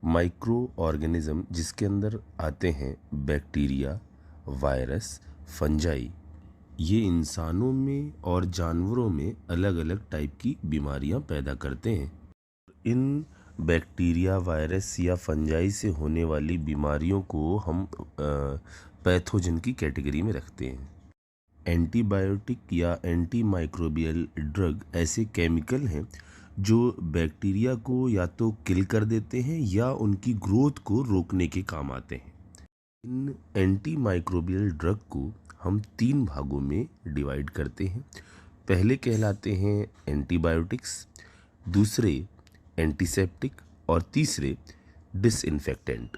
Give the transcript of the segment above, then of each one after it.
Micro organism जिसके अंदर आते हैं बैक्टीरिया, वायरस, फंजाई। ये इंसानों में और जानवरों में अलग अलग टाइप की बीमारियां पैदा करते हैं। इन बैक्टीरिया, वायरस या फंजाई से होने वाली बीमारियों को हम पैथोजन की कैटेगरी में रखते हैं। एंटीबायोटिक या एंटी माइक्रोबियल ड्रग ऐसे केमिकल हैं जो बैक्टीरिया को या तो किल कर देते हैं या उनकी ग्रोथ को रोकने के काम आते हैं। इन एंटी माइक्रोबियल ड्रग को हम 3 भागों में डिवाइड करते हैं। पहले कहलाते हैं एंटीबायोटिक्स, दूसरे एंटीसेप्टिक और तीसरे डिसइंफेक्टेंट।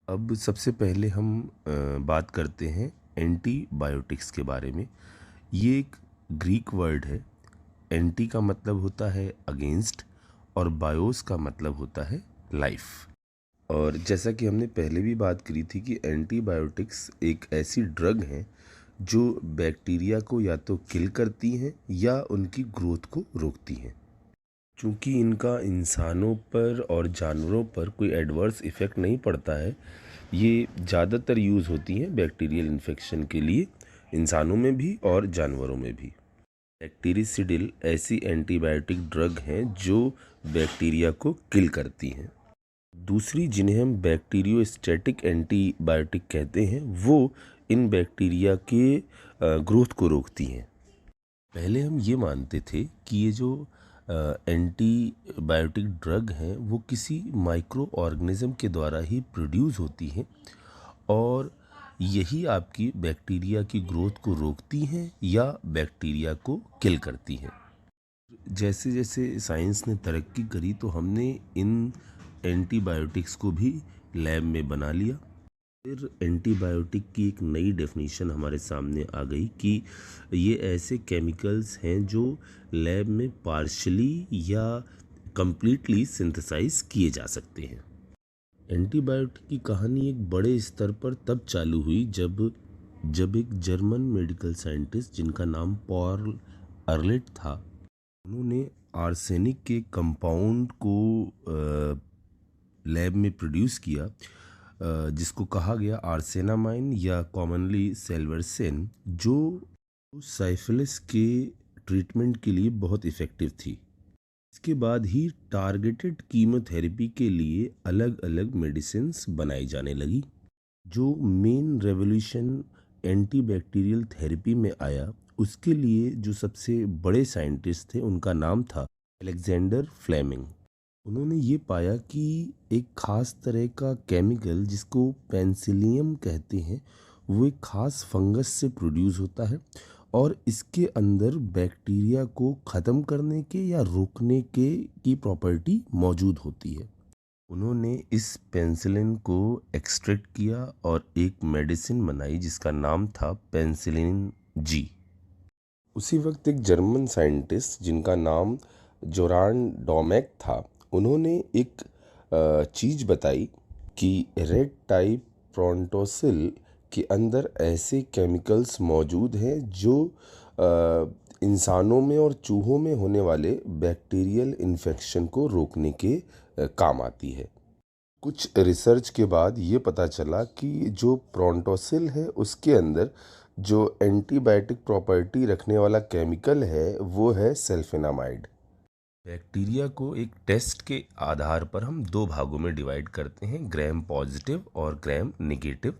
अब सबसे पहले हम बात करते हैं एंटीबायोटिक्स के बारे में। ये एक ग्रीक वर्ड है। एंटी का मतलब होता है अगेंस्ट और बायोस का मतलब होता है लाइफ। और जैसा कि हमने पहले भी बात करी थी कि एंटीबायोटिक्स एक ऐसी ड्रग है जो बैक्टीरिया को या तो किल करती हैं या उनकी ग्रोथ को रोकती हैं। चूँकि इनका इंसानों पर और जानवरों पर कोई एडवर्स इफ़ेक्ट नहीं पड़ता है, ये ज़्यादातर यूज़ होती हैं बैक्टीरियल इन्फेक्शन के लिए, इंसानों में भी और जानवरों में भी। बैक्टीरिसिडिल ऐसी एंटीबायोटिक ड्रग हैं जो बैक्टीरिया को किल करती हैं। दूसरी जिन्हें हम बैक्टीरियोस्टैटिक एंटीबायोटिक कहते हैं, वो इन बैक्टीरिया के ग्रोथ को रोकती हैं। पहले हम ये मानते थे कि ये जो एंटीबायोटिक ड्रग हैं वो किसी माइक्रो ऑर्गेनिज्म के द्वारा ही प्रोड्यूस होती हैं और यही आपकी बैक्टीरिया की ग्रोथ को रोकती हैं या बैक्टीरिया को किल करती हैं। जैसे जैसे साइंस ने तरक्की करी तो हमने इन एंटीबायोटिक्स को भी लैब में बना लिया। फिर एंटीबायोटिक की एक नई डेफिनेशन हमारे सामने आ गई कि ये ऐसे केमिकल्स हैं जो लैब में पार्शली या कंप्लीटली सिंथेसाइज किए जा सकते हैं। एंटीबायोटिक की कहानी एक बड़े स्तर पर तब चालू हुई जब एक जर्मन मेडिकल साइंटिस्ट जिनका नाम पॉल अर्लेट था, उन्होंने आर्सेनिक के कंपाउंड को लैब में प्रोड्यूस किया जिसको कहा गया आर्सेनामाइन या कॉमनली सेल्वर्सेन, जो साइफिलिस के ट्रीटमेंट के लिए बहुत इफ़ेक्टिव थी। इसके बाद ही टारगेटेड कीमोथेरेपी के लिए अलग अलग मेडिसिन्स बनाई जाने लगी। जो मेन रेवोल्यूशन एंटीबैक्टीरियल थेरेपी में आया उसके लिए जो सबसे बड़े साइंटिस्ट थे उनका नाम था अलेक्जेंडर फ्लेमिंग। उन्होंने ये पाया कि एक ख़ास तरह का केमिकल जिसको पेंसिलियम कहते हैं वो एक ख़ास फंगस से प्रोड्यूस होता है और इसके अंदर बैक्टीरिया को ख़त्म करने के या रोकने के की प्रॉपर्टी मौजूद होती है। उन्होंने इस पेंसिलिन को एक्सट्रैक्ट किया और एक मेडिसिन बनाई जिसका नाम था पेंसिलिन जी। उसी वक्त एक जर्मन साइंटिस्ट जिनका नाम जोरान डोमेक था, उन्होंने एक चीज़ बताई कि रेड टाइप प्रोटोसिल के अंदर ऐसे केमिकल्स मौजूद हैं जो इंसानों में और चूहों में होने वाले बैक्टीरियल इन्फेक्शन को रोकने के काम आती है। कुछ रिसर्च के बाद ये पता चला कि जो प्रोटोसिल है उसके अंदर जो एंटीबायोटिक प्रॉपर्टी रखने वाला केमिकल है वो है सल्फेनामाइड। बैक्टीरिया को एक टेस्ट के आधार पर हम 2 भागों में डिवाइड करते हैं, ग्राम पॉजिटिव और ग्राम नेगेटिव।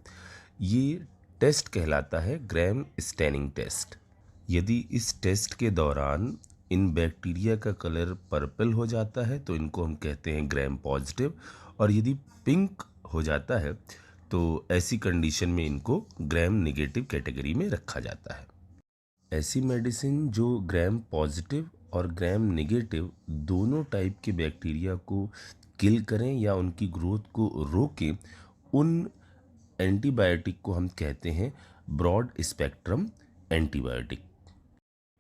ये टेस्ट कहलाता है ग्राम स्टैनिंग टेस्ट। यदि इस टेस्ट के दौरान इन बैक्टीरिया का कलर पर्पल हो जाता है तो इनको हम कहते हैं ग्राम पॉजिटिव, और यदि पिंक हो जाता है तो ऐसी कंडीशन में इनको ग्राम नेगेटिव कैटेगरी में रखा जाता है। ऐसी मेडिसिन जो ग्राम पॉजिटिव और ग्राम नेगेटिव दोनों टाइप के बैक्टीरिया को किल करें या उनकी ग्रोथ को रोकें, उन एंटीबायोटिक को हम कहते हैं ब्रॉड स्पेक्ट्रम एंटीबायोटिक।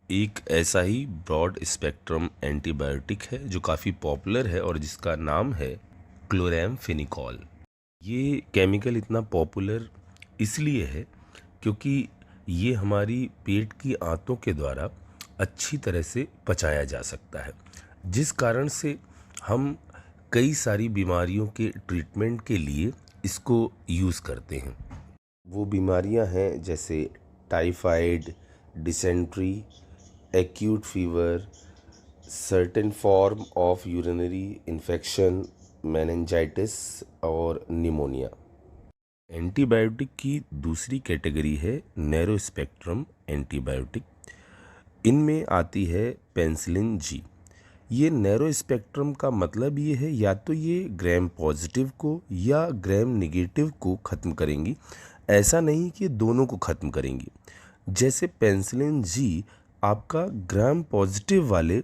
एक ऐसा ही ब्रॉड स्पेक्ट्रम एंटीबायोटिक है जो काफ़ी पॉपुलर है और जिसका नाम है क्लोरामफेनिकॉल। ये केमिकल इतना पॉपुलर इसलिए है क्योंकि ये हमारी पेट की आंतों के द्वारा अच्छी तरह से पचाया जा सकता है, जिस कारण से हम कई सारी बीमारियों के ट्रीटमेंट के लिए इसको यूज़ करते हैं। वो बीमारियां हैं जैसे typhoid, dysentery, acute fever, certain form of urinary infection, meningitis और निमोनिया। एंटीबायोटिक की दूसरी कैटेगरी है नैरो स्पेक्ट्रम एंटीबायोटिक। इनमें आती है पेनिसिलिन जी। ये नैरो स्पेक्ट्रम का मतलब ये है या तो ये ग्राम पॉजिटिव को या ग्राम निगेटिव को ख़त्म करेंगी, ऐसा नहीं कि दोनों को ख़त्म करेंगी। जैसे पेनिसिलिन जी आपका ग्राम पॉजिटिव वाले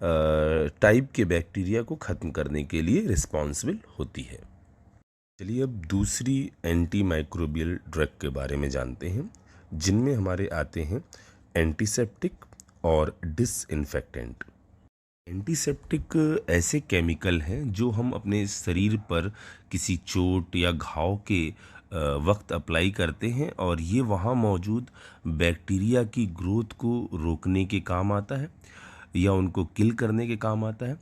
टाइप के बैक्टीरिया को ख़त्म करने के लिए रिस्पॉन्सिबल होती है। चलिए अब दूसरी एंटी माइक्रोबियल ड्रग के बारे में जानते हैं, जिनमें हमारे आते हैं एंटीसेप्टिक और डिसइंफेक्टेंट। एंटीसेप्टिक ऐसे केमिकल हैं जो हम अपने शरीर पर किसी चोट या घाव के वक्त अप्लाई करते हैं और ये वहाँ मौजूद बैक्टीरिया की ग्रोथ को रोकने के काम आता है या उनको किल करने के काम आता है।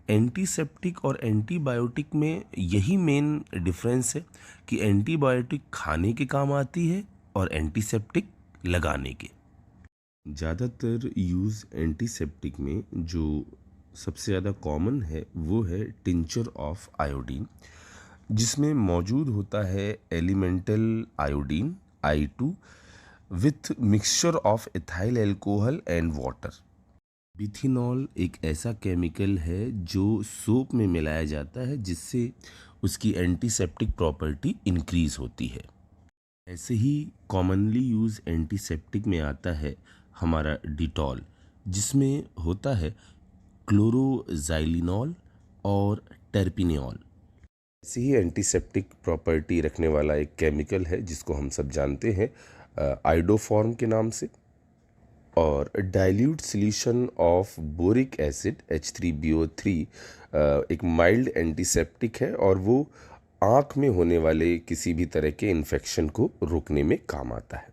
एंटीसेप्टिक और एंटीबायोटिक में यही मेन डिफरेंस है कि एंटीबायोटिक खाने के काम आती है और एंटीसेप्टिक लगाने के। ज़्यादातर यूज़ एंटीसेप्टिक में जो सबसे ज़्यादा कॉमन है वो है टिंचर ऑफ आयोडीन, जिसमें मौजूद होता है elemental iodine I2 with mixture of ethyl alcohol and water. Bithionol एक ऐसा केमिकल है जो सोप में मिलाया जाता है जिससे उसकी एंटीसेप्टिक प्रॉपर्टी इंक्रीज होती है। ऐसे ही कॉमनली यूज़ एंटीसेप्टिक में आता है हमारा डिटॉल, जिसमें होता है क्लोरोजाइलिनॉल और टर्पिनियॉल। ऐसे ही एंटीसेप्टिक प्रॉपर्टी रखने वाला एक केमिकल है जिसको हम सब जानते हैं आइडोफॉर्म के नाम से। और dilute solution of boric acid H3BO3 एक माइल्ड एंटीसेप्टिक है और वो आँख में होने वाले किसी भी तरह के इन्फेक्शन को रोकने में काम आता है।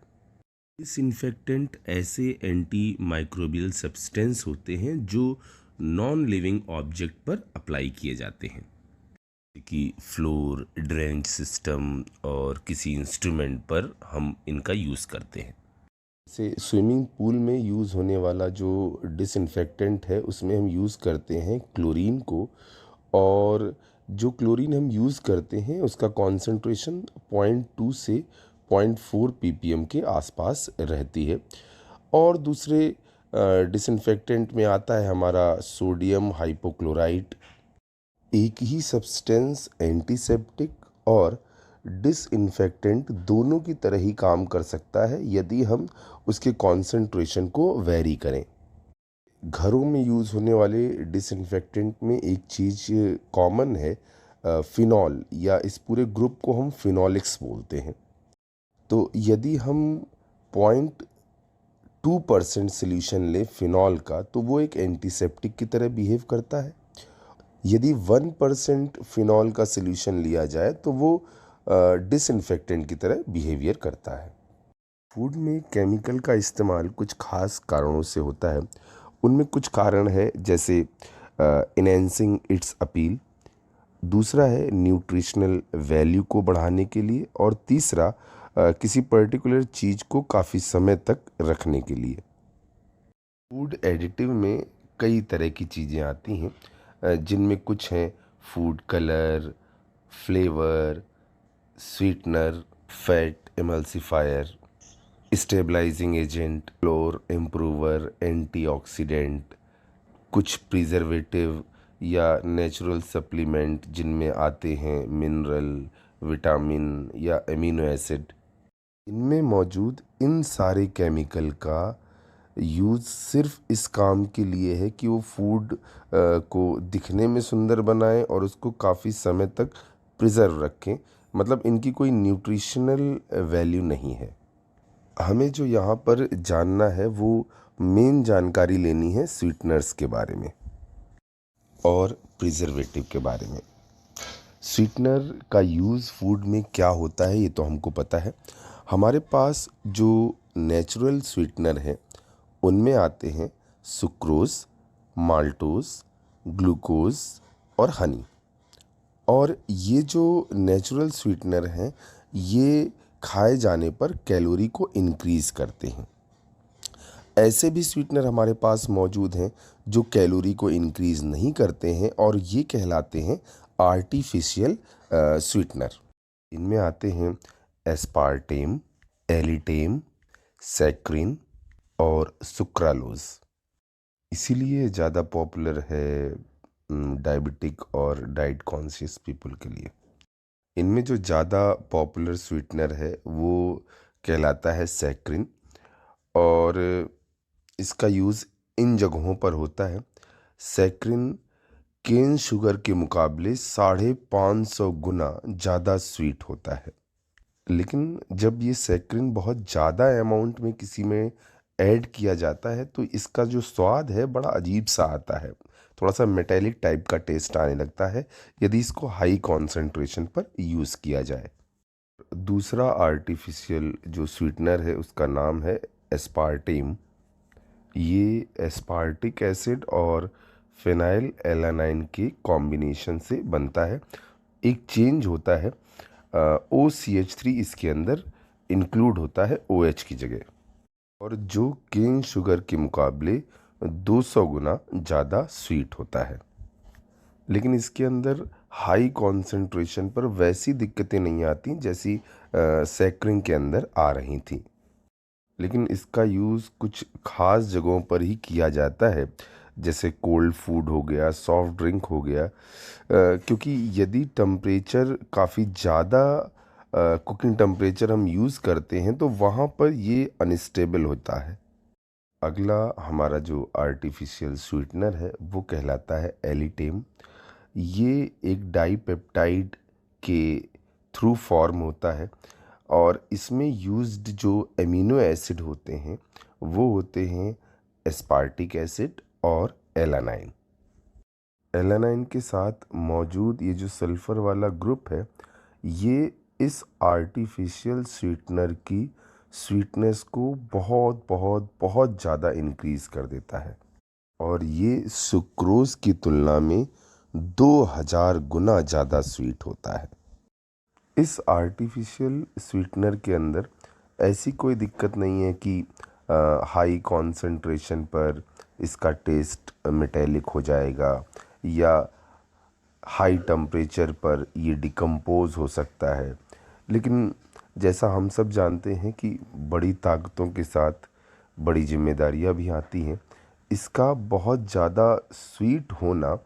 डिसइंफेक्टेंट ऐसे एंटी माइक्रोबियल सब्सटेंस होते हैं जो नॉन लिविंग ऑब्जेक्ट पर अप्लाई किए जाते हैं, कि फ्लोर, ड्रेनेज सिस्टम और किसी इंस्ट्रूमेंट पर हम इनका यूज़ करते हैं। जैसे स्विमिंग पूल में यूज़ होने वाला जो डिसइंफेक्टेंट है उसमें हम यूज़ करते हैं क्लोरीन को, और जो क्लोरीन हम यूज़ करते हैं उसका कॉन्सेंट्रेशन 0.2 से 0.4 ppm के आसपास रहती है। और दूसरे डिसइंफेक्टेंट में आता है हमारा सोडियम हाइपोक्लोराइट। एक ही सब्सटेंस एंटीसेप्टिक और डिसइंफेक्टेंट दोनों की तरह ही काम कर सकता है यदि हम उसके कॉन्सेंट्रेशन को वेरी करें। घरों में यूज़ होने वाले डिसइंफेक्टेंट में एक चीज़ कॉमन है, फिनॉल, या इस पूरे ग्रुप को हम फिनॉलिक्स बोलते हैं। तो यदि हम 0.2% सोल्यूशन लें फिनॉल का तो वो एक एंटीसेप्टिक की तरह बिहेव करता है। यदि 1% फिनॉल का सोल्यूशन लिया जाए तो वो डिसइंफेक्टेंट की तरह बिहेवियर करता है। फूड में केमिकल का इस्तेमाल कुछ खास कारणों से होता है। उनमें कुछ कारण है जैसे इनहेंसिंग इट्स अपील, दूसरा है न्यूट्रिशनल वैल्यू को बढ़ाने के लिए, और तीसरा किसी पर्टिकुलर चीज़ को काफ़ी समय तक रखने के लिए। फूड एडिटिव में कई तरह की चीज़ें आती हैं, जिनमें कुछ हैं food colour, flavour, sweetener, fat emulsifier, stabilising agent, flour improver, antioxidant, कुछ प्रिजर्वेटिव या नेचुरल सप्लीमेंट जिनमें आते हैं मिनरल, विटामिन या एमिनो एसिड। इनमें मौजूद इन सारे केमिकल का यूज़ सिर्फ इस काम के लिए है कि वो फूड को दिखने में सुंदर बनाएं और उसको काफ़ी समय तक प्रिजर्व रखें। मतलब इनकी कोई न्यूट्रिशनल वैल्यू नहीं है। हमें जो यहाँ पर जानना है वो मेन जानकारी लेनी है स्वीटनर्स के बारे में और प्रिजर्वेटिव के बारे में। स्वीटनर का यूज़ फूड में क्या होता है ये तो हमको पता है। हमारे पास जो नेचुरल स्वीटनर हैं उनमें आते हैं सुक्रोज, माल्टोज, ग्लूकोज और हनी। और ये जो नेचुरल स्वीटनर हैं, ये खाए जाने पर कैलोरी को इंक्रीज़ करते हैं। ऐसे भी स्वीटनर हमारे पास मौजूद हैं जो कैलोरी को इंक्रीज़ नहीं करते हैं, और ये कहलाते हैं आर्टिफिशियल स्वीटनर। इनमें आते हैं एस्पार्टेम, एलिटेम, सैक्रिन और सुक्रालोज़। इसीलिए ज़्यादा पॉपुलर है डायबिटिक और डाइट कॉन्शियस पीपल के लिए। इनमें जो ज़्यादा पॉपुलर स्वीटनर है वो कहलाता है सैक्रिन, और इसका यूज़ इन जगहों पर होता है। सैक्रिन केन शुगर के मुकाबले 550 गुना ज़्यादा स्वीट होता है। लेकिन जब ये सैक्रिन बहुत ज़्यादा अमाउंट में किसी में ऐड किया जाता है तो इसका जो स्वाद है बड़ा अजीब सा आता है, थोड़ा सा मेटेलिक टाइप का टेस्ट आने लगता है यदि इसको हाई कॉन्सेंट्रेशन पर यूज़ किया जाए। दूसरा आर्टिफिशियल जो स्वीटनर है उसका नाम है एस्पार्टेम। ये एस्पार्टिक एसिड और फिनाइल एलानाइन के कॉम्बिनेशन से बनता है। एक चेंज होता है, OCH3 इसके अंदर इंक्लूड होता है OH की जगह, और जो केन शुगर के मुकाबले 200 गुना ज़्यादा स्वीट होता है। लेकिन इसके अंदर हाई कॉन्सेंट्रेशन पर वैसी दिक्कतें नहीं आती जैसी सैक्रिन के अंदर आ रही थी। लेकिन इसका यूज़ कुछ ख़ास जगहों पर ही किया जाता है, जैसे कोल्ड फूड हो गया, सॉफ्ट ड्रिंक हो गया, क्योंकि यदि टेम्परेचर काफ़ी ज़्यादा कुकिंग टेम्परेचर हम यूज़ करते हैं तो वहाँ पर ये अनस्टेबल होता है। अगला हमारा जो आर्टिफिशियल स्वीटनर है वो कहलाता है एलिटेम। ये एक डाइपेप्टाइड के थ्रू फॉर्म होता है, और इसमें यूज्ड जो एमिनो एसिड होते हैं वो होते हैं एस्पार्टिक एसिड और एलानाइन। एलानाइन के साथ मौजूद ये जो सल्फ़र वाला ग्रुप है, ये इस आर्टिफिशियल स्वीटनर की स्वीटनेस को बहुत बहुत बहुत ज़्यादा इंक्रीज़ कर देता है, और ये सुक्रोज़ की तुलना में 2000 गुना ज़्यादा स्वीट होता है। इस आर्टिफिशियल स्वीटनर के अंदर ऐसी कोई दिक्कत नहीं है कि हाई कॉन्सेंट्रेशन पर इसका टेस्ट मेटेलिक हो जाएगा, या हाई टेम्परेचर पर ये डिकम्पोज हो सकता है। लेकिन जैसा हम सब जानते हैं कि बड़ी ताकतों के साथ बड़ी जिम्मेदारियां भी आती हैं, इसका बहुत ज़्यादा स्वीट होना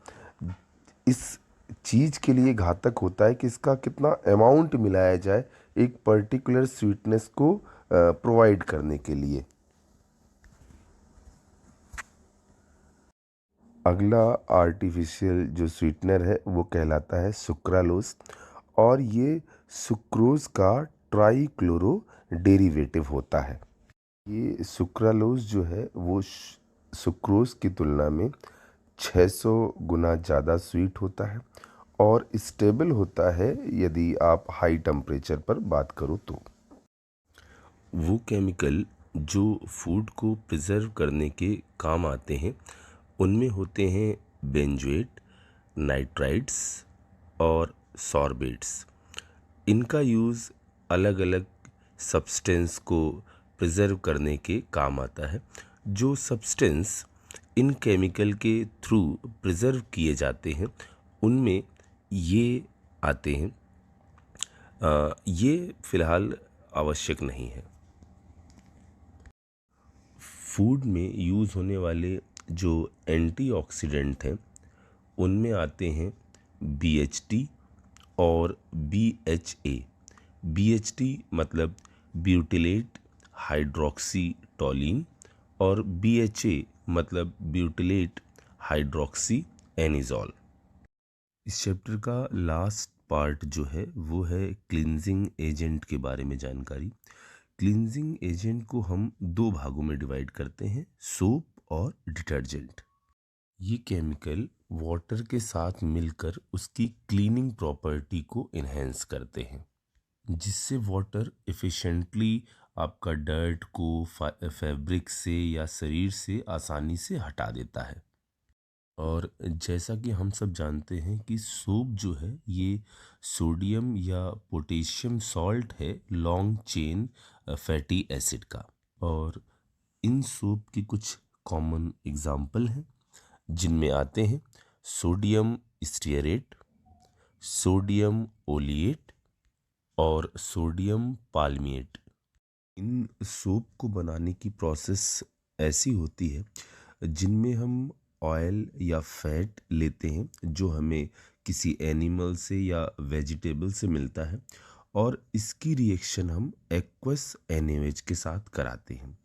इस चीज़ के लिए घातक होता है कि इसका कितना अमाउंट मिलाया जाए एक पर्टिकुलर स्वीटनेस को प्रोवाइड करने के लिए। अगला आर्टिफिशियल जो स्वीटनर है वो कहलाता है सुक्रालोस, और ये सुक्रोज़ का ट्राईक्लोरो डेरिवेटिव होता है। ये सुक्रालोस जो है वो सुक्रोज़ की तुलना में 600 गुना ज़्यादा स्वीट होता है, और स्टेबल होता है यदि आप हाई टेम्परेचर पर बात करो तो। वो केमिकल जो फूड को प्रिजर्व करने के काम आते हैं उनमें होते हैं बेंजोएट, नाइट्राइट्स और सॉर्बेट्स। इनका यूज़ अलग अलग सब्सटेंस को प्रिजर्व करने के काम आता है। जो सब्सटेंस इन केमिकल के थ्रू प्रिजर्व किए जाते हैं उनमें ये आते हैं। ये फ़िलहाल आवश्यक नहीं है। फूड में यूज़ होने वाले जो एंटीऑक्सीडेंट हैं उनमें आते हैं BHT और BHA। BHT मतलब ब्यूटिलेट हाइड्रोक्सीटोलिन, और BHA मतलब ब्यूटिलेट हाइड्रोक्सी एनिजॉल। इस चैप्टर का लास्ट पार्ट जो है वो है क्लींजिंग एजेंट के बारे में जानकारी। क्लींजिंग एजेंट को हम दो भागों में डिवाइड करते हैं, सोप और डिटर्जेंट। ये केमिकल वाटर के साथ मिलकर उसकी क्लीनिंग प्रॉपर्टी को इन्हेंस करते हैं, जिससे वाटर एफिशिएंटली आपका डर्ट को फैब्रिक से या शरीर से आसानी से हटा देता है। और जैसा कि हम सब जानते हैं कि सोप जो है ये सोडियम या पोटेशियम सॉल्ट है, लॉन्ग चेन फैटी एसिड का। और इन सोप की कुछ कॉमन एग्जाम्पल हैं जिनमें आते हैं सोडियम स्टीयरेट, सोडियम ओलिएट और सोडियम पाल्मिएट। इन सोप को बनाने की प्रोसेस ऐसी होती है जिनमें हम ऑयल या फैट लेते हैं जो हमें किसी एनिमल से या वेजिटेबल से मिलता है, और इसकी रिएक्शन हम एक्वस NaOH के साथ कराते हैं।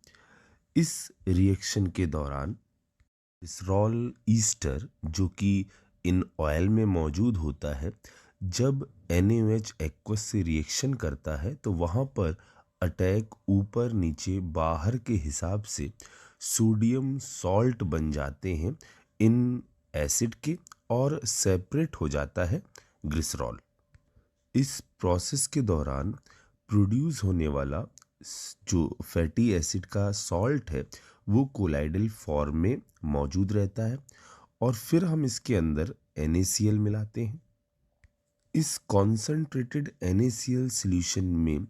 इस रिएक्शन के दौरान ग्लिसरॉल ईस्टर जो कि इन ऑयल में मौजूद होता है, जब NaOH एक्वस से रिएक्शन करता है तो वहाँ पर अटैक ऊपर नीचे बाहर के हिसाब से सोडियम सॉल्ट बन जाते हैं इन एसिड के, और सेपरेट हो जाता है ग्लिसरॉल। इस प्रोसेस के दौरान प्रोड्यूस होने वाला जो फैटी एसिड का सॉल्ट है वो कोलाइडल फॉर्म में मौजूद रहता है, और फिर हम इसके अंदर NaCl मिलाते हैं। इस कॉन्सेंट्रेटेड NaCl सॉल्यूशन में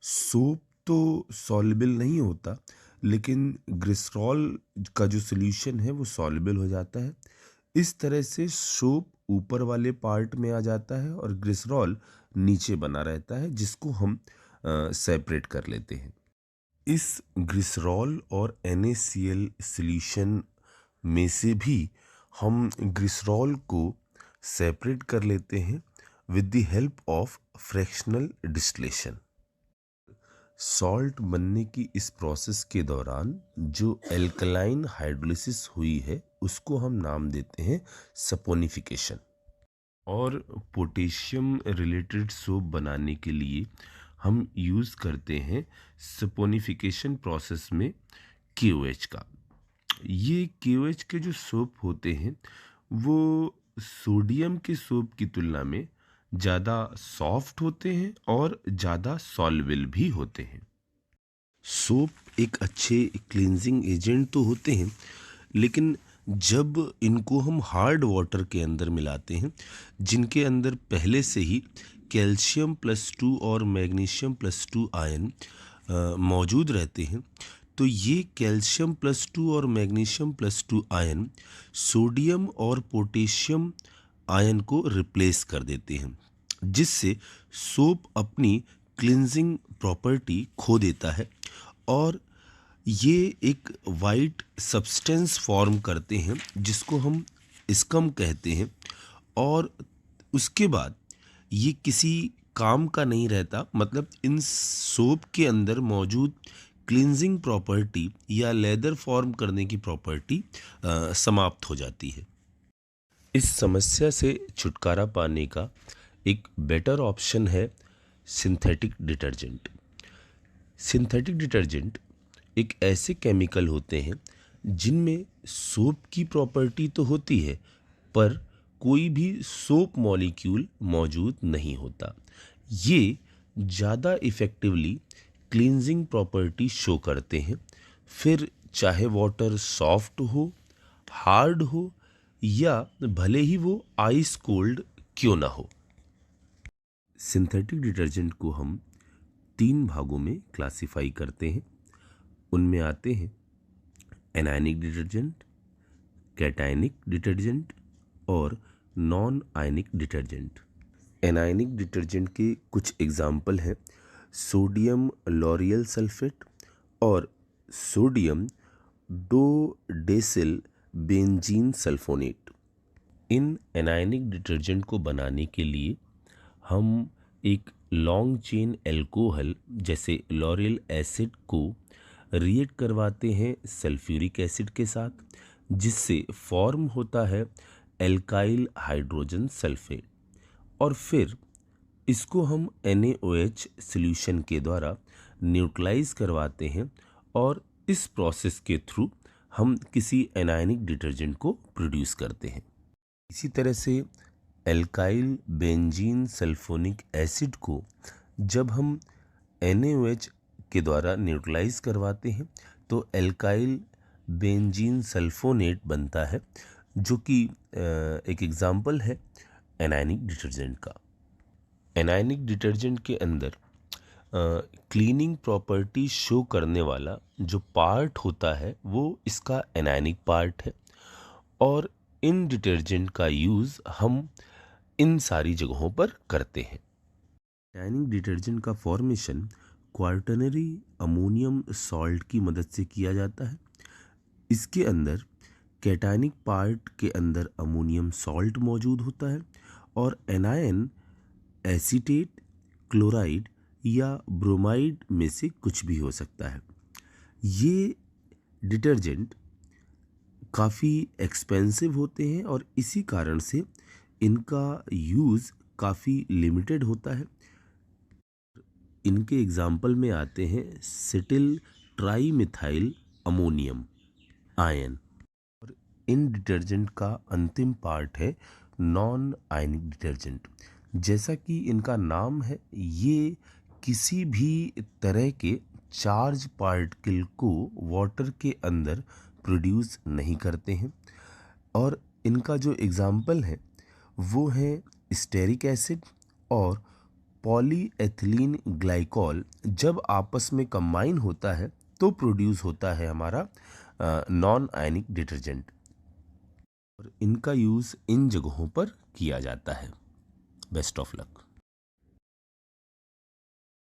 सोप तो सॉल्युबल नहीं होता, लेकिन ग्लिसरॉल का जो सॉल्यूशन है वो सॉल्युबल हो जाता है। इस तरह से सोप ऊपर वाले पार्ट में आ जाता है और ग्लिसरॉल नीचे बना रहता है, जिसको हम सेपरेट कर लेते हैं। इस ग्लिसरॉल और NaCl सॉल्यूशन में से भी हम ग्लिसरॉल को सेपरेट कर लेते हैं with the help of fractional distillation. Salt बनने की इस प्रोसेस के दौरान जो एल्कलाइन हाइड्रोलिसिस हुई है उसको हम नाम देते हैं सपोनिफिकेशन। और पोटेशियम रिलेटेड सोप बनाने के लिए हम यूज़ करते हैं सपोनिफिकेशन प्रोसेस में KOH का। ये KOH के जो सोप होते हैं वो सोडियम के सोप की तुलना में ज़्यादा सॉफ्ट होते हैं और ज़्यादा सॉल्युबल भी होते हैं। सोप एक अच्छे क्लींजिंग एजेंट तो होते हैं, लेकिन जब इनको हम हार्ड वाटर के अंदर मिलाते हैं जिनके अंदर पहले से ही कैल्शियम+2 और मैग्नीशियम+2 आयन मौजूद रहते हैं, तो ये कैल्शियम+2 और मैग्नीशियम+2 आयन सोडियम और पोटेशियम आयन को रिप्लेस कर देते हैं, जिससे सोप अपनी क्लिनजिंग प्रॉपर्टी खो देता है और ये एक वाइट सब्सटेंस फॉर्म करते हैं जिसको हम स्कम कहते हैं। और उसके बाद ये किसी काम का नहीं रहता, मतलब इन सोप के अंदर मौजूद क्लींजिंग प्रॉपर्टी या लेदर फॉर्म करने की प्रॉपर्टी समाप्त हो जाती है। इस समस्या से छुटकारा पाने का एक बेटर ऑप्शन है सिंथेटिक डिटर्जेंट। सिंथेटिक डिटर्जेंट एक ऐसे केमिकल होते हैं जिनमें सोप की प्रॉपर्टी तो होती है पर कोई भी सोप मॉलिक्यूल मौजूद नहीं होता। ये ज़्यादा इफ़ेक्टिवली क्लींजिंग प्रॉपर्टी शो करते हैं, फिर चाहे वाटर सॉफ्ट हो, हार्ड हो या भले ही वो आइस कोल्ड क्यों ना हो। सिंथेटिक डिटर्जेंट को हम 3 भागों में क्लासिफाई करते हैं। उनमें आते हैं एनायनिक डिटर्जेंट, कैटायनिक डिटर्जेंट और non ionic detergent. Anionic detergent के कुछ एग्जाम्पल हैं सोडियम लॉरियल सल्फेट और सोडियम डोडेसिल बेंजीन सल्फोनेट। इन एनायनिक डिटर्जेंट को बनाने के लिए हम एक लॉन्ग चेन एल्कोहल जैसे लॉरियल एसिड को रिएक्ट करवाते हैं सल्फ्यूरिक एसिड के साथ, जिससे फॉर्म होता है एल्काइल हाइड्रोजन सल्फेट, और फिर इसको हम NaOH सॉल्यूशन के द्वारा न्यूट्रलाइज करवाते हैं, और इस प्रोसेस के थ्रू हम किसी एनायनिक डिटर्जेंट को प्रोड्यूस करते हैं। इसी तरह से एल्काइल बेंजीन सल्फोनिक एसिड को जब हम NaOH के द्वारा न्यूट्रलाइज करवाते हैं तो एल्काइल बेंजीन सल्फोनेट बनता है, जो कि एक एग्जाम्पल है एनायनिक डिटर्जेंट का। एनायनिक डिटर्जेंट के अंदर क्लीनिंग प्रॉपर्टी शो करने वाला जो पार्ट होता है वो इसका एनायनिक पार्ट है, और इन डिटर्जेंट का यूज़ हम इन सारी जगहों पर करते हैं। एनायनिक डिटर्जेंट का फॉर्मेशन क्वार्टनरी अमोनियम सॉल्ट की मदद से किया जाता है। इसके अंदर कैटायनिक पार्ट के अंदर अमोनियम सॉल्ट मौजूद होता है और एनायन एसीटेट, क्लोराइड या ब्रोमाइड में से कुछ भी हो सकता है। ये डिटर्जेंट काफ़ी एक्सपेंसिव होते हैं और इसी कारण से इनका यूज़ काफ़ी लिमिटेड होता है। इनके एग्जाम्पल में आते हैं सेटिल ट्राईमिथाइल अमोनियम आयन, और इन डिटर्जेंट का अंतिम पार्ट है नॉन आयनिक डिटर्जेंट। जैसा कि इनका नाम है, ये किसी भी तरह के चार्ज पार्टिकल को वाटर के अंदर प्रोड्यूस नहीं करते हैं, और इनका जो एग्जाम्पल है वो है स्टेरिक एसिड और पॉलीएथिलीन ग्लाइकॉल। जब आपस में कंबाइन होता है तो प्रोड्यूस होता है हमारा नॉन आयनिक डिटर्जेंट, और इनका यूज़ इन जगहों पर किया जाता है। Best of luck.